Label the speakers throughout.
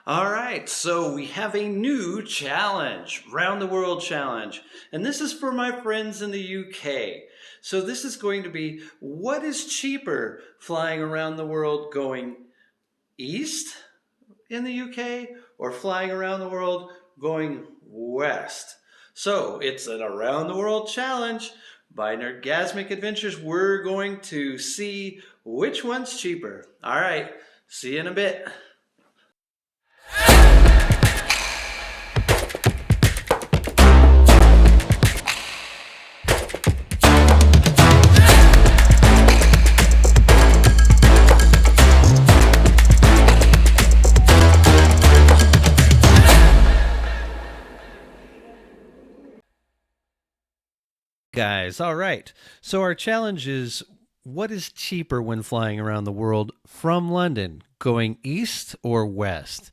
Speaker 1: All right, so we have a new challenge, Round the World Challenge. And this is for my friends in the UK. So this is going to be what is cheaper, flying around the world going east in the UK or flying around the world going west? So it's an Around the World Challenge by Nerdgasmic Adventures. We're going to see which one's cheaper. All right, see you in a bit. Guys, all right. So our challenge is what is cheaper when flying around the world from London, going east or west?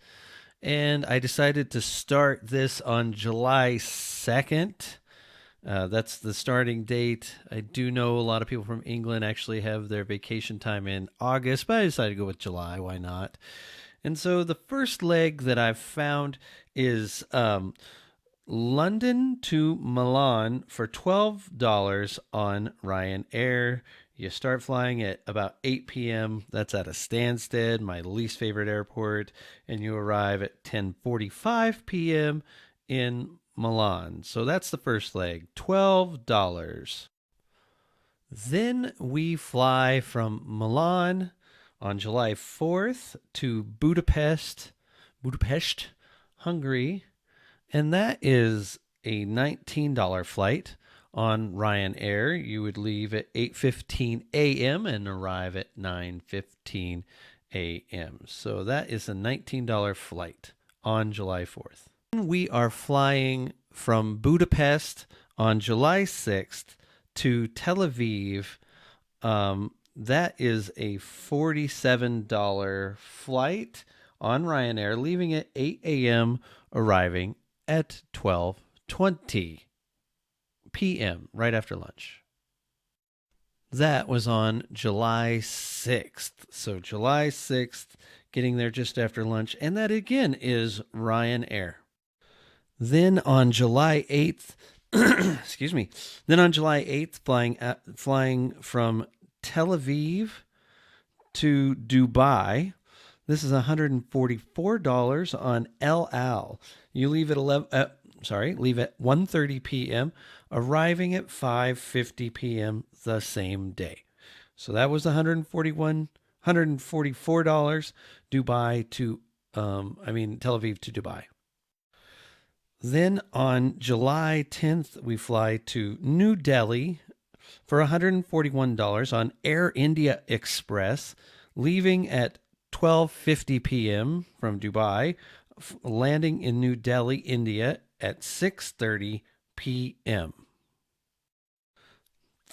Speaker 1: And I decided to start this on July 2nd. That's the starting date. I do know a lot of people from England actually have their vacation time in August, but I decided to go with July. Why not? And so the first leg that I've found is London to Milan for $12 on Ryanair. You start flying at about 8 p.m. That's at a Stansted, my least favorite airport, and you arrive at 10:45 p.m. in Milan. So that's the first leg, $12. Then we fly from Milan on July 4th to Budapest, Hungary, and that is a $19 flight on Ryanair. You would leave at 8:15 a.m. and arrive at 9:15 a.m. So that is a $19 flight on July 4th. We are flying from Budapest on July 6th to Tel Aviv. That is a $47 flight on Ryanair, leaving at 8 a.m., arriving at 12:20 p.m., right after lunch. That was on July 6th. So July 6th, getting there just after lunch. And that again is Ryanair. Then on July 8th, excuse me. Then on July 8th, flying from Tel Aviv to Dubai. This is $144 on El Al. You leave at leave at 1:30 p.m., arriving at 5:50 p.m. the same day. So that was $144 Dubai to Tel Aviv to Dubai. Then on July 10th, we fly to New Delhi for $141 on Air India Express, leaving at 12:50 p.m. from Dubai, landing in New Delhi, India at 6:30 p.m.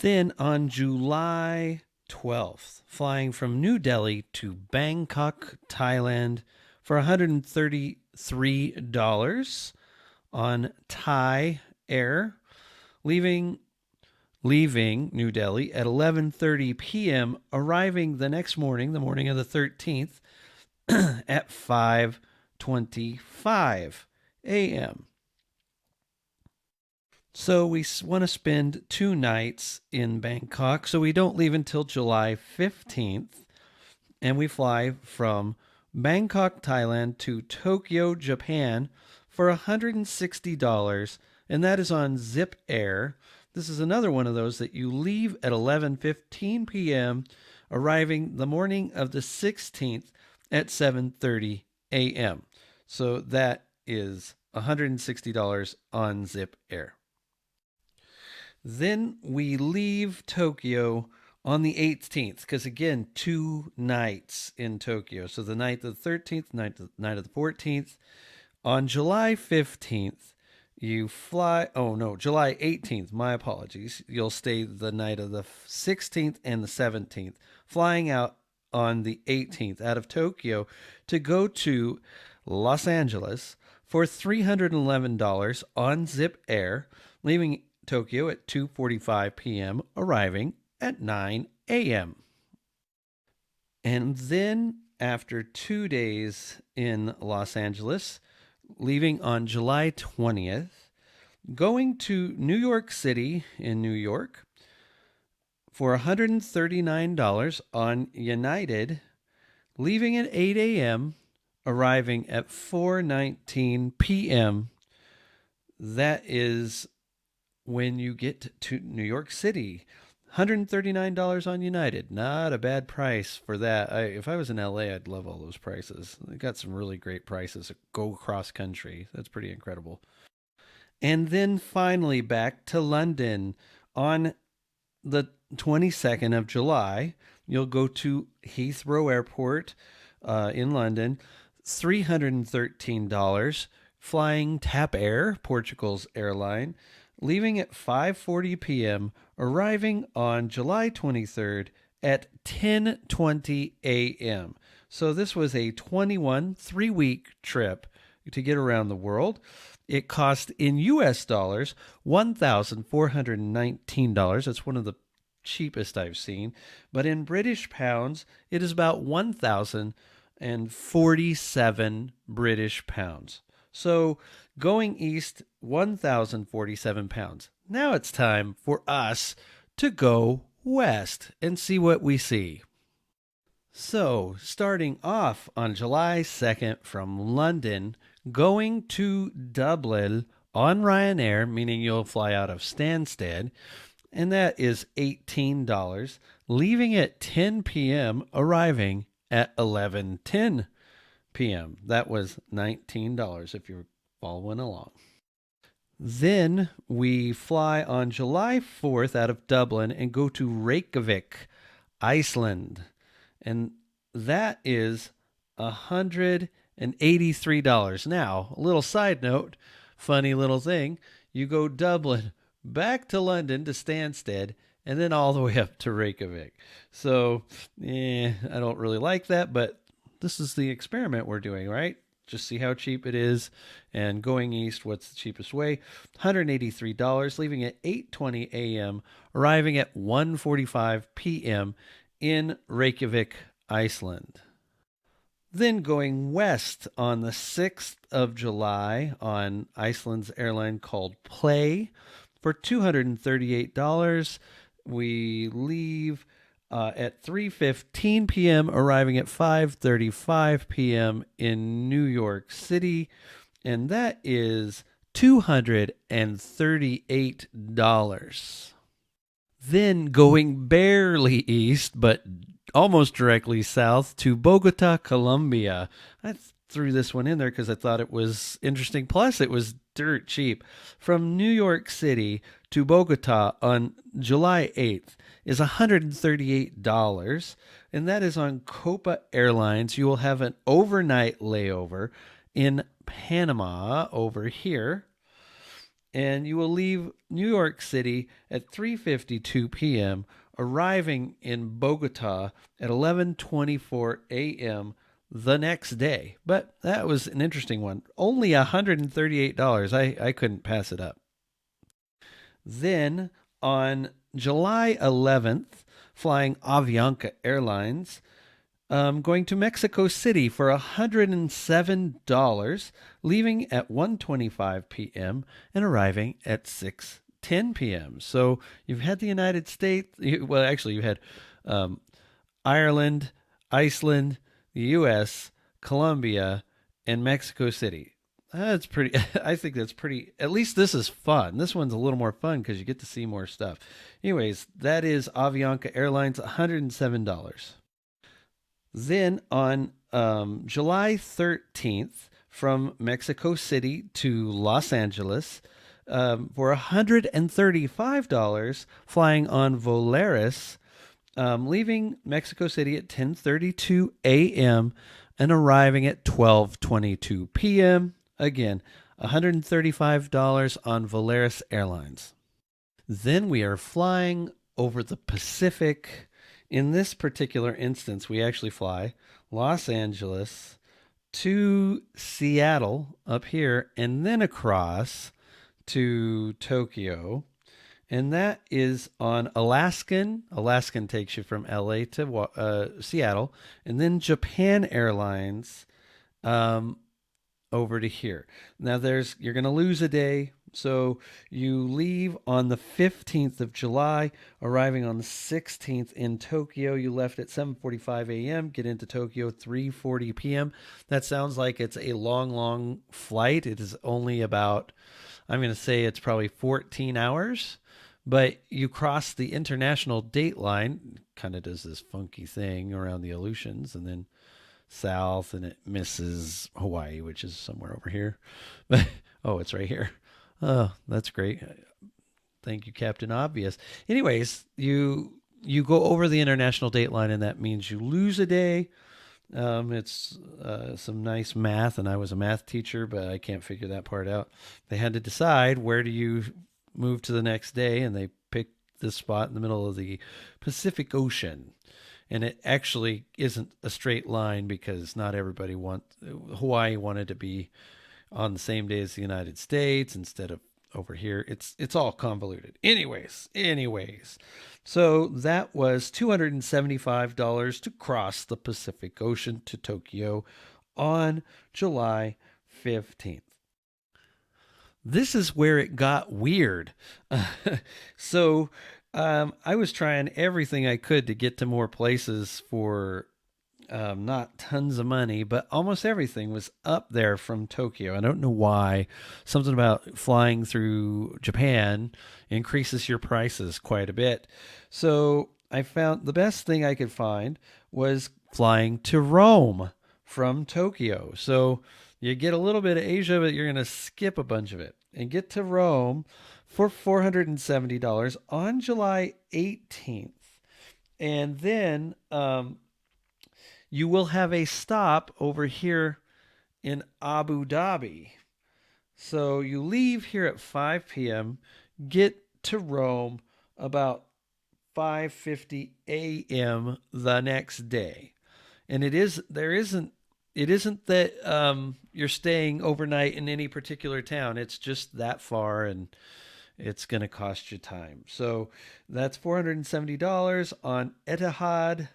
Speaker 1: Then on July 12th, flying from New Delhi to Bangkok, Thailand for $133 on Thai Air, leaving New Delhi at 11:30 p.m., arriving the next morning, the morning of the 13th, at 5:25 a.m. So we want to spend 2 nights in Bangkok, so we don't leave until July 15th, and we fly from Bangkok, Thailand to Tokyo, Japan for $160, and that is on Zip Air. This is another one of those that you leave at 11:15 p.m., arriving the morning of the 16th at 7:30 a.m. So that is $160 on Zip Air. Then we leave Tokyo on the 18th, because again, 2 nights in Tokyo. So the night of the 13th, night of the 14th. On July 15th, you fly, July 18th, my apologies. You'll stay the night of the 16th and the 17th, flying out on the 18th out of Tokyo to go to Los Angeles for $311 on Zip Air, leaving Tokyo at 2:45 p.m., arriving at 9 a.m. And then after 2 days in Los Angeles, leaving on July 20th, going to New York City in New York for $139 on United, leaving at 8 a.m., arriving at 4:19 p.m. That is when you get to New York City. $139 on United. Not a bad price for that. If I was in LA, I'd love all those prices. They got some really great prices. Go cross country. That's pretty incredible. And then finally back to London on the 22nd of July. You'll go to Heathrow Airport in London. $313 flying TAP Air, Portugal's airline, leaving at 5:40 p.m., arriving on July 23rd at 10:20 a.m. So this was a 3-week trip to get around the world. It cost in US dollars $1,419. That's one of the cheapest I've seen. But in British pounds, it is about 1,047 British pounds. So going east, 1,047 pounds. Now it's time for us to go west and see what we see. So, starting off on July 2nd from London, going to Dublin on Ryanair, meaning you'll fly out of Stansted, and that is $18, leaving at 10 p.m., arriving at 11:10 p.m. That was $19 if you're following along. Then we fly on July 4th out of Dublin and go to Reykjavik, Iceland. And that is $183. Now, a little side note, funny little thing. You go Dublin back to London to Stansted and then all the way up to Reykjavik. So, I don't really like that, but this is the experiment we're doing, right? Just see how cheap it is. And going east, what's the cheapest way? $183, leaving at 8:20 a.m., arriving at 1:45 p.m. in Reykjavik, Iceland. Then going west on the 6th of July on Iceland's airline called Play for $238. We leave at 3:15 p.m., arriving at 5:35 p.m. in New York City, and that is $238. Then going barely east, but almost directly south to Bogota, Colombia. I threw this one in there because I thought it was interesting. Plus, it was dirt cheap. From New York City to Bogota on July 8th is $138, and that is on Copa Airlines. You will have an overnight layover in Panama over here, and you will leave New York City at 3:52 p.m., arriving in Bogota at 11:24 a.m. the next day. But that was an interesting one. Only $138. I couldn't pass it up. Then on July 11th, flying Avianca Airlines, going to Mexico City for $107, leaving at 1:25 p.m. and arriving at 6:10 p.m. So you've had the United States. Well, actually, you had Ireland, Iceland, the U.S., Colombia, and Mexico City. That's pretty. I think that's pretty. At least this is fun. This one's a little more fun because you get to see more stuff. Anyways, that is Avianca Airlines, $107. Then on July 13th, from Mexico City to Los Angeles, for $135, flying on Volaris, leaving Mexico City at 10:32 a.m. and arriving at 12:22 p.m. Again, $135 on Volaris Airlines. Then we are flying over the Pacific. In this particular instance, we actually fly Los Angeles to Seattle up here and then across to Tokyo. and that is on Alaskan. Alaskan takes you from LA to Seattle, and then Japan Airlines um, over to here. Now you're going to lose a day. So you leave on the 15th of July, arriving on the 16th in Tokyo. You left at 7:45 a.m., get into Tokyo 3:40 p.m. That sounds like it's a long, long flight. It is only about, I'm going to say it's probably 14 hours, but you cross the international date line, kind of does this funky thing around the Aleutians, and then south, and it misses Hawaii, which is somewhere over here. But oh, it's right here. Oh, that's great. Thank you, Captain Obvious. Anyways, you go over the international date line, and that means you lose a day. It's some nice math, and I was a math teacher, but I can't figure that part out. They had to decide where do you move to the next day, and they picked this spot in the middle of the Pacific Ocean. And it actually isn't a straight line because not everybody Hawaii wanted to be on the same day as the United States instead of over here. It's all convoluted. Anyways. So that was $275 to cross the Pacific Ocean to Tokyo on July 15th. This is where it got weird. So I was trying everything I could to get to more places for not tons of money, but almost everything was up there from Tokyo. I don't know why. Something about flying through Japan increases your prices quite a bit. So I found the best thing I could find was flying to Rome from Tokyo. So you get a little bit of Asia, but you're going to skip a bunch of it and get to Rome for $470 on July 18th. And then you will have a stop over here in Abu Dhabi. So you leave here at 5 p.m., get to Rome about 5:50 a.m. the next day. And it isn't that you're staying overnight in any particular town. It's just that far, and it's going to cost you time. So that's $470 on Etihad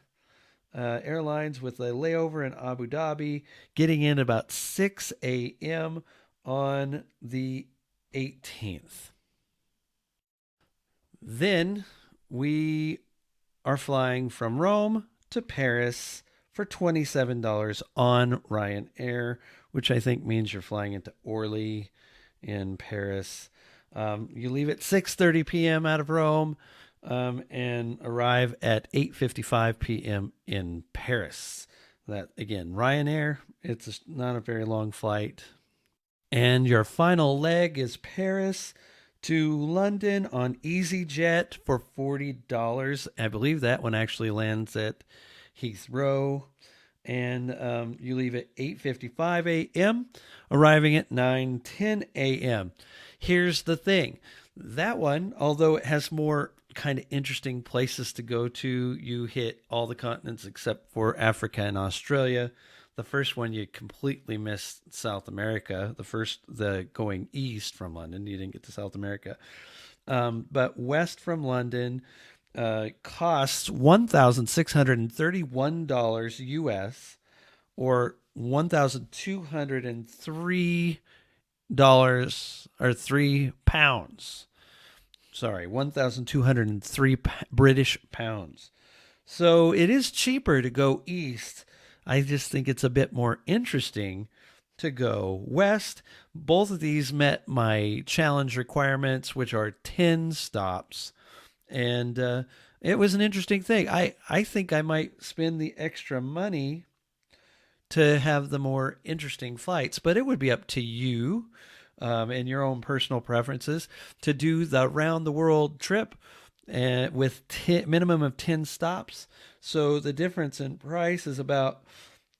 Speaker 1: Airlines with a layover in Abu Dhabi, getting in about 6 a.m. on the 18th. Then we are flying from Rome to Paris for $27 on Ryanair, which I think means you're flying into Orly in Paris. You leave at 6:30 p.m. out of Rome and arrive at 8:55 p.m. in Paris. That again, Ryanair. It's not a very long flight. And your final leg is Paris to London on EasyJet for $40. I believe that one actually lands at Heathrow. And you leave at 8:55 a.m., arriving at 9:10 a.m. Here's the thing. That one, although it has more kind of interesting places to go to, you hit all the continents except for Africa and Australia. The first one, you completely missed South America. The going east from London, you didn't get to South America. But west from London costs $1,631 US, or $1,203 or £3. Sorry, 1,203 British pounds. So it is cheaper to go east. I just think it's a bit more interesting to go west. Both of these met my challenge requirements, which are 10 stops. And it was an interesting thing. I think I might spend the extra money to have the more interesting flights, but it would be up to you and your own personal preferences to do the round the world trip with minimum of 10 stops. So the difference in price is about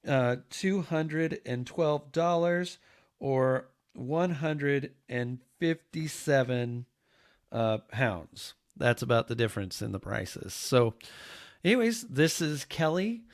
Speaker 1: $212 or 157 pounds. That's about the difference in the prices. So anyways, this is Kelly.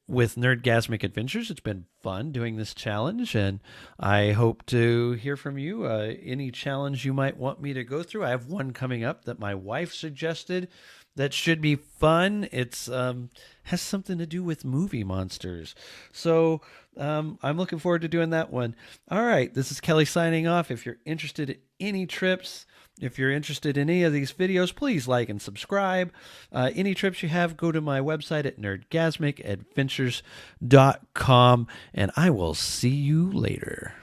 Speaker 1: with Nerdgasmic Adventures. It's been fun doing this challenge, and I hope to hear from you. Any challenge you might want me to go through. I have one coming up that my wife suggested that should be fun. It's has something to do with movie monsters. So I'm looking forward to doing that one. All right, this is Kelly signing off. If you're interested in any trips, if you're interested in any of these videos, please like and subscribe. Any trips you have, go to my website at nerdgasmicadventures.com, and I will see you later.